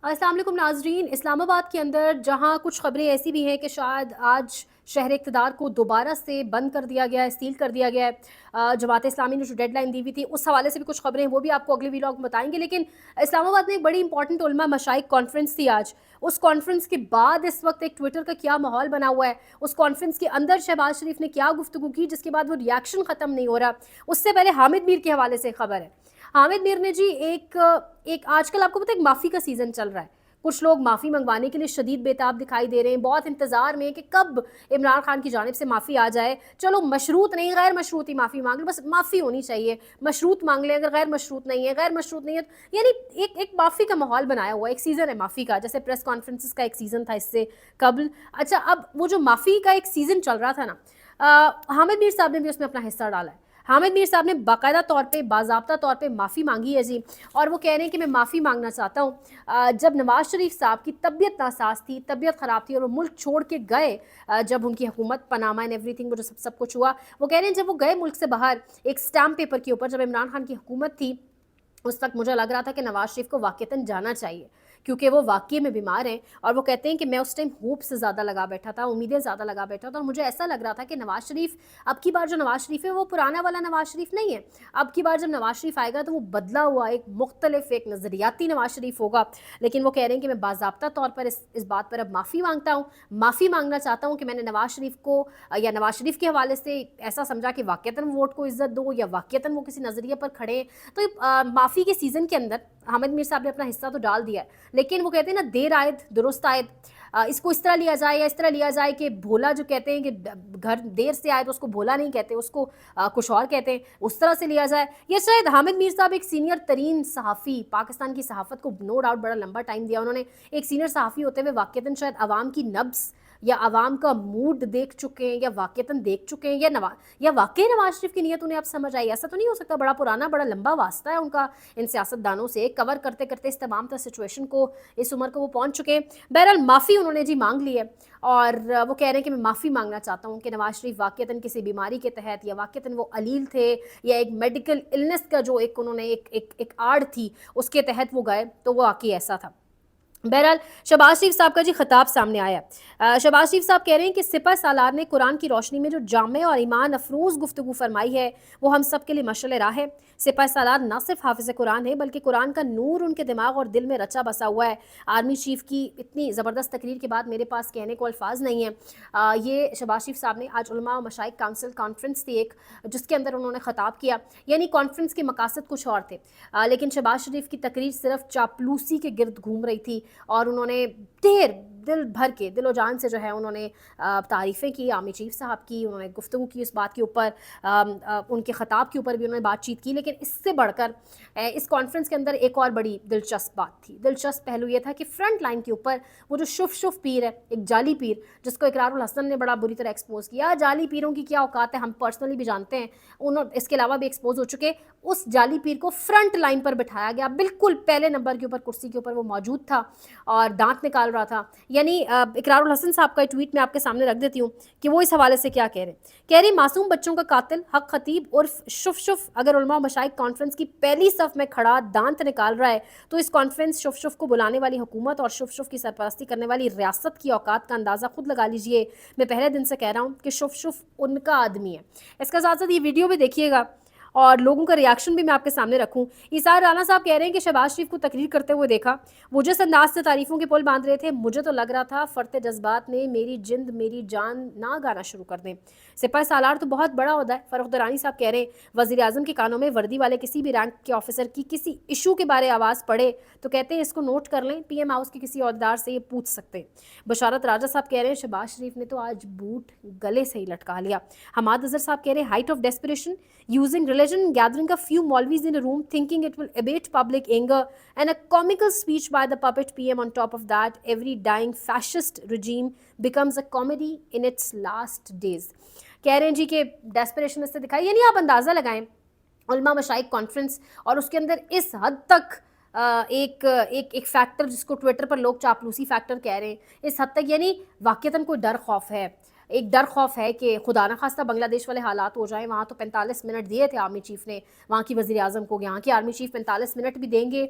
السلام علیکم ناظرین. اسلام آباد کے اندر جہاں کچھ خبریں ایسی بھی ہیں کہ شاید آج شہر اقتدار کو دوبارہ سے بند کر دیا گیا ہے، سیل کر دیا گیا ہے. جماعت اسلامی نے جو ڈیڈ لائن دی ہوئی تھی اس حوالے سے بھی کچھ خبریں ہیں، وہ بھی آپ کو اگلے ویلاگ میں بتائیں گے. لیکن اسلام آباد میں ایک بڑی امپورٹنٹ علماء مشائخ کانفرنس تھی آج. اس کانفرنس کے بعد اس وقت ایک ٹویٹر کا کیا ماحول بنا ہوا ہے، اس کانفرنس کے اندر شہباز شریف نے کیا گفتگو کی جس کے بعد وہ ریاکشن ختم نہیں ہو رہا. اس سے پہلے حامد میر کے حوالے سے خبر ہے. حامد میر نے جی ایک آج کل آپ کو پتہ ہے ایک معافی کا سیزن چل رہا ہے. کچھ لوگ معافی منگوانے کے لیے شدید بےتاب دکھائی دے رہے ہیں، بہت انتظار میں کہ کب عمران خان کی جانب سے معافی آ جائے. چلو مشروط نہیں، غیر مشروط ہی معافی مانگ لیں، بس معافی ہونی چاہیے. مشروط مانگ لیں، اگر غیر مشروط نہیں ہے، غیر مشروط نہیں ہے، یعنی ایک معافی کا ماحول بنایا ہوا ہے. ایک سیزن ہے معافی کا، جیسے پریس کانفرنسز کا ایک سیزن تھا اس سے قبل. اچھا، اب وہ جو معافی کا ایک سیزن چل رہا تھا نا، حامد میر صاحب نے بھی اس میں اپنا حصہ ڈالا ہے. حامد میر صاحب نے باقاعدہ طور پہ، باضابطہ طور پہ معافی مانگی ہے جی. اور وہ کہہ رہے ہیں کہ میں معافی مانگنا چاہتا ہوں. جب نواز شریف صاحب کی طبیعت ناساز تھی، طبیعت خراب تھی اور وہ ملک چھوڑ کے گئے، جب ان کی حکومت پاناما اینڈ ایوری تھنگ، وہ جو سب کچھ ہوا، وہ کہہ رہے ہیں جب وہ گئے ملک سے باہر ایک سٹامپ پیپر کے اوپر، جب عمران خان کی حکومت تھی، اس وقت مجھے لگ رہا تھا کہ نواز شریف کو واقعتاً جانا چاہیے کیونکہ وہ واقعی میں بیمار ہیں. اور وہ کہتے ہیں کہ میں اس ٹائم ہوپ سے زیادہ لگا بیٹھا تھا، امیدیں زیادہ لگا بیٹھا تھا، اور مجھے ایسا لگ رہا تھا کہ نواز شریف اب کی بار جو نواز شریف ہے وہ پرانا والا نواز شریف نہیں ہے. اب کی بار جب نواز شریف آئے گا تو وہ بدلا ہوا ایک مختلف، ایک نظریاتی نواز شریف ہوگا. لیکن وہ کہہ رہے ہیں کہ میں باضابطہ طور پر اس بات پر اب معافی مانگتا ہوں، معافی مانگنا چاہتا ہوں کہ میں نے نواز شریف کو یا نواز شریف کے حوالے سے ایسا سمجھا کہ واقعتاً ووٹ کو عزت دو یا واقعتاً وہ کسی نظریے پر کھڑے ہیں. تو معافی کے سیزن کے اندر حامد میر صاحب نے اپنا حصہ تو ڈال دیا ہے، لیکن وہ کہتے ہیں نا دیر آئد درست آئد. اس کو اس طرح لیا جائے یا اس طرح لیا جائے کہ بھولا، جو کہتے ہیں کہ گھر دیر سے آئے تو اس کو بھولا نہیں کہتے، اس کو کچھ اور کہتے ہیں، اس طرح سے لیا جائے. یا شاید حامد میر صاحب ایک سینئر ترین صحافی، پاکستان کی صحافت کو نو ڈاؤٹ بڑا لمبا ٹائم دیا انہوں نے، ایک سینئر صحافی ہوتے ہوئے واقعتاً شاید عوام کی نبض یا عوام کا موڈ دیکھ چکے ہیں، یا واقعتاً دیکھ چکے ہیں، یا واقعی نواز شریف کی نیت انہیں اب سمجھ آئی. ایسا تو نہیں ہو سکتا، بڑا پرانا بڑا لمبا واسطہ ہے ان کا ان سیاست دانوں سے، کور کرتے کرتے اس تمام تر سچویشن کو، اس عمر کو وہ پہنچ چکے ہیں. بہرحال معافی انہوں نے جی مانگ لی ہے، اور وہ کہہ رہے ہیں کہ میں معافی مانگنا چاہتا ہوں کہ نواز شریف واقعتاً کسی بیماری کے تحت، یا واقعتاً وہ علیل تھے، یا ایک میڈیکل النس کا جو ایک انہوں نے ایک آڑ تھی اس کے تحت وہ گئے، تو وہ واقعی ایسا تھا. بہرحال شہباز شریف صاحب کا جی خطاب سامنے آیا. شہباز شریف صاحب کہہ رہے ہیں کہ سپہ سالار نے قرآن کی روشنی میں جو جامع اور ایمان افروز گفتگو فرمائی ہے وہ ہم سب کے لیے مشعل راہ ہے. سپہ سالار نہ صرف حافظ قرآن ہے بلکہ قرآن کا نور ان کے دماغ اور دل میں رچا بسا ہوا ہے. آرمی چیف کی اتنی زبردست تقریر کے بعد میرے پاس کہنے کو الفاظ نہیں ہیں. یہ شہباز شریف صاحب نے آج علماء و مشائخ کونسل کانفرنس تھی ایک، جس کے اندر انہوں نے خطاب کیا. یعنی کانفرنس کے مقاصد کچھ اور تھے، لیکن شہباز شریف کی تقریر صرف چاپلوسی کے گرد گھوم رہی تھی، اور انہوں نے ڈھیر دل بھر کے، دل و جان سے جو ہے انہوں نے تعریفیں کی آرمی چیف صاحب کی، انہوں نے گفتگو کی اس بات کے اوپر، ان کے خطاب کے اوپر بھی انہوں نے بات چیت کی. لیکن اس سے بڑھ کر اس کانفرنس کے اندر ایک اور بڑی دلچسپ بات تھی. دلچسپ پہلو یہ تھا کہ فرنٹ لائن کے اوپر وہ جو شف پیر ہے، ایک جعلی پیر جس کو اقرار الحسن نے بڑا بری طرح ایکسپوز کیا. جعلی پیروں کی کیا اوقات ہے ہم پرسنلی بھی جانتے ہیں، انہوں اس کے علاوہ بھی ایکسپوز ہو چکے. اس جعلی پیر کو فرنٹ لائن پر بٹھایا گیا، بالکل پہلے نمبر کے اوپر کرسی کے اوپر وہ موجود تھا اور دانت نکال رہا تھا. یعنی اقرار الحسن صاحب کا ٹویٹ میں آپ کے سامنے رکھ دیتی ہوں کہ وہ اس حوالے سے کیا کہہ رہے ہیں. کہہ رہی معصوم بچوں کا قاتل حق خطیب عرف شف اگر علماء و مشائخ کانفرنس کی پہلی صف میں کھڑا دانت نکال رہا ہے تو اس کانفرنس شف کو بلانے والی حکومت اور شف کی سرپرستی کرنے والی ریاست کی اوقات کا اندازہ خود لگا لیجئے. میں پہلے دن سے کہہ رہا ہوں کہ شف ان کا آدمی ہے. اس کا ساتھ ساتھ یہ ویڈیو بھی دیکھیے گا اور لوگوں کا ریاکشن بھی میں آپ کے سامنے رکھوں. ایثار رانا صاحب کہہ رہے ہیں کہ شہباز شریف کو تقریر کرتے ہوئے دیکھا، وہ جس انداز سے تعریفوں کے پل باندھ رہے تھے مجھے تو لگ رہا تھا فرط جذبات نے میری جند میری جان نہ گانا شروع کر دیں. سپہ سالار تو بہت بڑا عہدہ ہے. فروخ درانی صاحب کہہ رہے ہیں وزیر اعظم کے کانوں میں وردی والے کسی بھی رینک کے آفیسر کی کسی ایشو کے بارے آواز پڑے تو کہتے ہیں اس کو نوٹ کر لیں، پی ایم ہاؤس کے کسی عہدیدار سے یہ پوچھ سکتے ہیں. بشارت راجہ صاحب کہہ رہے ہیں شہباز شریف نے تو آج بوٹ گلے سے ہی لٹکا لیا. حماد اظہر صاحب کہہ رہے ہیں height of desperation using religion, gathering a few Maulvis in a room, thinking it will abate public anger, and a comical speech by the puppet PM on top of that. Every dying fascist regime becomes a comedy in its last days. کہہ رہے ہیں جی کہ desperation اس سے دکھائی. یعنی آپ اندازہ لگائیں علماء مشائخ کانفرنس، اور اس کے اندر اس حد تک ایک فیکٹر جس کو ٹویٹر پر لوگ چاپلوسی فیکٹر کہہ رہے ہیں، اس حد تک یعنی واقعتاً کوئی ڈر خوف ہے. ایک ڈر خوف ہے کہ خدا نہ خواستہ بنگلہ دیش والے حالات ہو جائیں. وہاں تو 45 منٹ دیے تھے آرمی چیف نے وہاں کی وزیر اعظم کو, یہاں کی آرمی چیف 45 منٹ بھی دیں گے.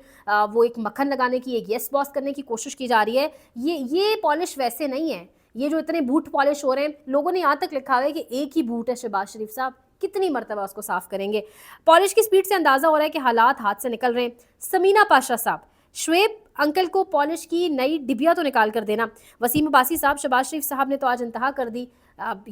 وہ ایک مکھن لگانے کی, ایک یس باس کرنے کی کوشش کی جا رہی ہے. یہ پالش ویسے نہیں ہے. یہ جو اتنے بوٹ پالش ہو رہے ہیں, لوگوں نے یہاں تک لکھا ہے کہ ایک ہی بوٹ ہے شہباز شریف صاحب, کتنی مرتبہ اس کو صاف کریں گے. پالش کی سپیڈ سے اندازہ ہو رہا ہے کہ حالات ہاتھ سے نکل رہے ہیں. سمینہ پاشا صاحب, شعیب انکل کو پالش کی نئی ڈبیا تو نکال کر دینا. وسیم عباسی صاحب, شہباز شریف صاحب نے تو آج انتہا کر دی.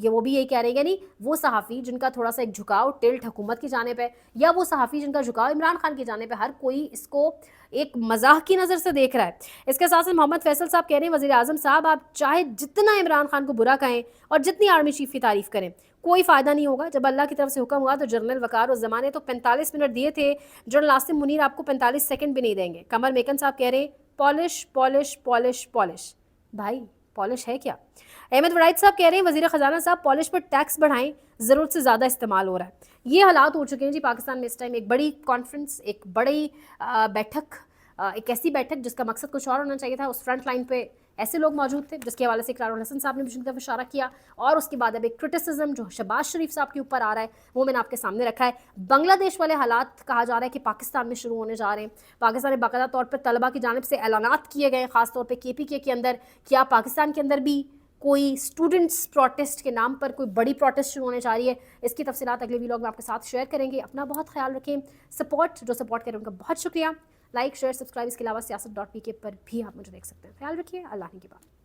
وہ بھی یہی کہہ رہے ہیں, یعنی وہ صحافی جن کا تھوڑا سا ایک جھکاؤ ٹلٹ حکومت کی جانب ہے, یا وہ صحافی جن کا جھکاؤ عمران خان کی جانب ہے, ہر کوئی اس کو ایک مزاح کی نظر سے دیکھ رہا ہے. اس کے ساتھ ساتھ محمد فیصل صاحب کہہ رہے ہیں وزیر اعظم صاحب آپ چاہے جتنا عمران خان کو برا کہیں اور جتنی آرمی چیف کی تعریف کریں, کوئی فائدہ نہیں ہوگا. جب اللہ کی طرف سے حکم ہوا تو جنرل وقار اس زمانے تو 45 منٹ دیے تھے, جنرل عاصم منیر آپ کو 45 سیکنڈ بھی نہیں دیں گے. قمر میکن صاحب کہہ رہے ہیں پالش پالش پالش پالش. بھائی پالش ہے کیا؟ احمد وڑائد صاحب کہہ رہے ہیں وزیر خزانہ صاحب پالش پر ٹیکس بڑھائیں, ضرورت سے زیادہ استعمال ہو رہا ہے. یہ حالات ہو چکے ہیں جی پاکستان میں اس ٹائم. ایک بڑی کانفرنس, ایک بڑی بیٹھک, ایک ایسی بیٹھک جس کا مقصد کچھ اور ہونا چاہیے تھا. اس فرنٹ لائن پہ ایسے لوگ موجود تھے جس کے حوالے سے اقرار الحسن صاحب نے بھی طرف اشارہ کیا, اور اس کے بعد اب ایک کرٹیسزم جو شہباز شریف صاحب کے اوپر آ رہا ہے وہ میں نے آپ کے سامنے رکھا ہے. بنگلہ دیش والے حالات کہا جا رہا ہے کہ پاکستان میں شروع ہونے جا رہے ہیں. پاکستان میں باقاعدہ طور پر طلبہ کی جانب سے اعلانات کیے گئے, خاص طور پہ KPK کے اندر. کیا پاکستان کے اندر بھی کوئی اسٹوڈنٹس پروٹیسٹ کے نام پر کوئی بڑی پروٹیسٹ شروع ہونے جا رہی ہے؟ اس کی تفصیلات اگلے ویلاگ میں آپ کے ساتھ شیئر کریں گے. اپنا بہت خیال رکھیں. سپورٹ کریں ان کا بہت شکریہ. لائک شیئر سبسکرائب, اس کے علاوہ سیاست.pk پر بھی آپ مجھے دیکھ سکتے ہیں. خیال رکھیے. اللہ نے کی بات.